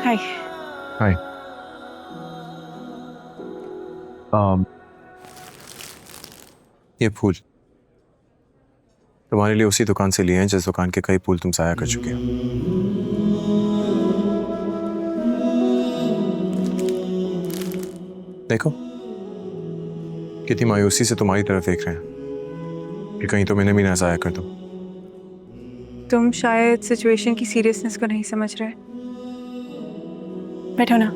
हाय। हाय। ये फूल तुम्हारे लिए उसी दुकान से लिए हैं जिस दुकान के कई फूल तुम जाया कर चुके हो। देखो कितनी मायूसी से तुम्हारी तरफ देख रहे हैं कि कहीं तो मैंने भी ना जाया कर दो। तुम शायद सिचुएशन की सीरियसनेस को नहीं समझ रहे। बैठो ना।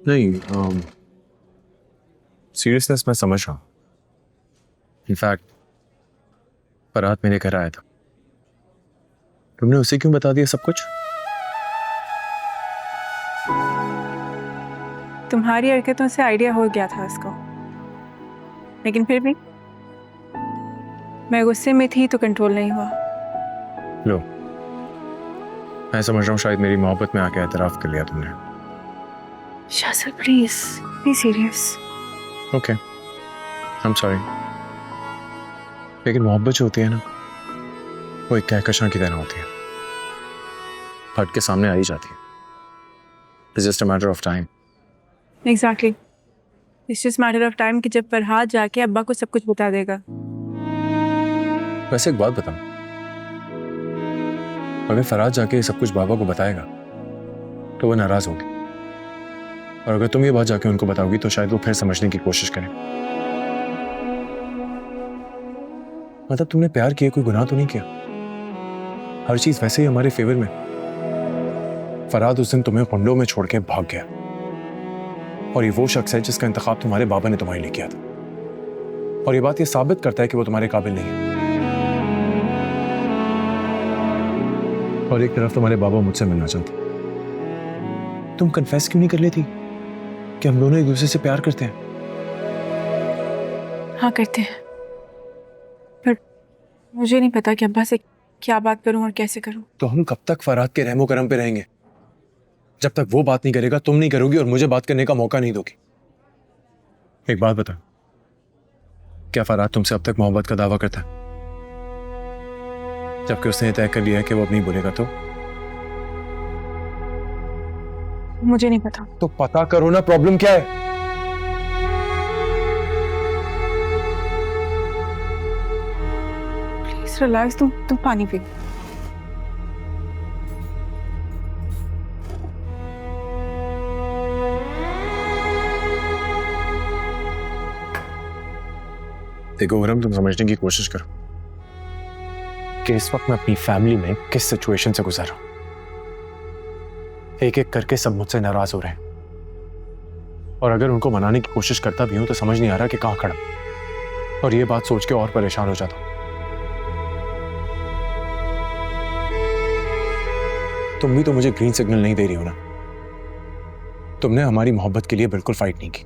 नहीं, सीरियसनेस मैं समझ रहा हूँ। इनफैक्ट फरहाद मेरे घर आया था, तुमने उसे क्यों बता दिया सब कुछ? तुम्हारी हरकतों से आइडिया हो गया था उसको, लेकिन फिर भी मैं गुस्से में थी तो कंट्रोल नहीं हुआ। लो, मैं समझ रहा हूँ शायद मेरी मोहब्बत में आके एतराफ कर लिया तुमने। शासल please be serious. Okay, I am sorry. लेकिन मोहब्बत जो होती है ना, वो एक कहकशां की तरह होती है, फट के सामने आ ही जाती है। It's just a matter of time. Exactly, it's just matter of time कि जब फरहाद जाके अब्बा को सब कुछ बता देगा। वैसे एक बात बताऊं, अगर फरहाद जाके सब कुछ बाबा को बताएगा तो वो नाराज होगी, और अगर तुम ये बात जाके उनको बताओगी तो शायद वो फिर समझने की कोशिश करें। मतलब तुमने प्यार किए कोई गुनाह तो नहीं किया, हर चीज वैसे ही हमारे फेवर में। फरहाद उस दिन तुम्हें कुंडों में छोड़ के भाग गया, और ये वो शख्स है जिसका इंतखाब तुम्हारे बाबा ने तुम्हारे लिए किया था, और ये बात ये साबित करता है कि वो तुम्हारे काबिल नहीं है। और एक तरफ तुम्हारे बाबा मुझसे मिलना चाहते, तुम कन्फेस क्यों नहीं कर लेती कि हम दोनों एक दूसरे से प्यार करते हैं? हाँ करते हैं, पर मुझे नहीं पता कि अब्बा से क्या बात करूं और कैसे करूं। तो हम कब तक फरहाद के रहमो करम पे रहेंगे? जब तक वो बात नहीं करेगा, तुम नहीं करोगी और मुझे बात करने का मौका नहीं दोगी। एक बात बता, क्या फरहाद तुमसे अब तक मोहब्बत का दावा करता है? जबकि उसने तय कर लिया है कि वो अब नहीं बोलेगा तो? मुझे नहीं पता। तो पता करो ना, प्रॉब्लम क्या है? प्लीज रिलैक्स, तुम पानी पी। देखो वरम, तुम समझने की कोशिश करो कि इस वक्त मैं अपनी फैमिली में किस सिचुएशन से गुजर रहा हूं। एक एक करके सब मुझसे नाराज हो रहे हैं, और अगर उनको मनाने की कोशिश करता भी हूं तो समझ नहीं आ रहा कि कहां खड़ा, और ये बात सोच के और परेशान हो जाता हूं। तुम भी तो मुझे ग्रीन सिग्नल नहीं दे रही हो ना। तुमने हमारी मोहब्बत के लिए बिल्कुल फाइट नहीं की।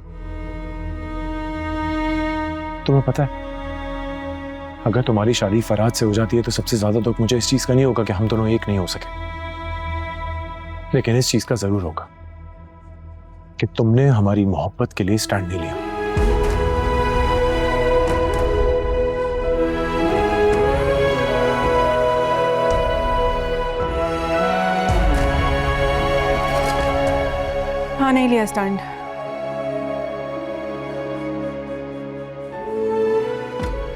तुम्हें पता है, अगर तुम्हारी शादी फरहाद से हो जाती है तो सबसे ज्यादा दुख मुझे इस चीज का नहीं होगा कि हम दोनों एक नहीं हो सके, लेकिन इस चीज का जरूर होगा कि तुमने हमारी मोहब्बत के लिए स्टैंड नहीं लिया। हाँ नहीं लिया स्टैंड।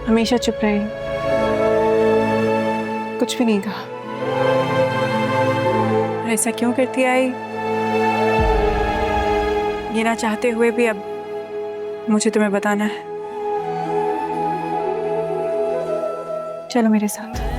हमेशा चुप रही, कुछ भी नहीं कहा। ऐसा क्यों करती आई, ये ना चाहते हुए भी अब मुझे तुम्हें बताना है। चलो मेरे साथ।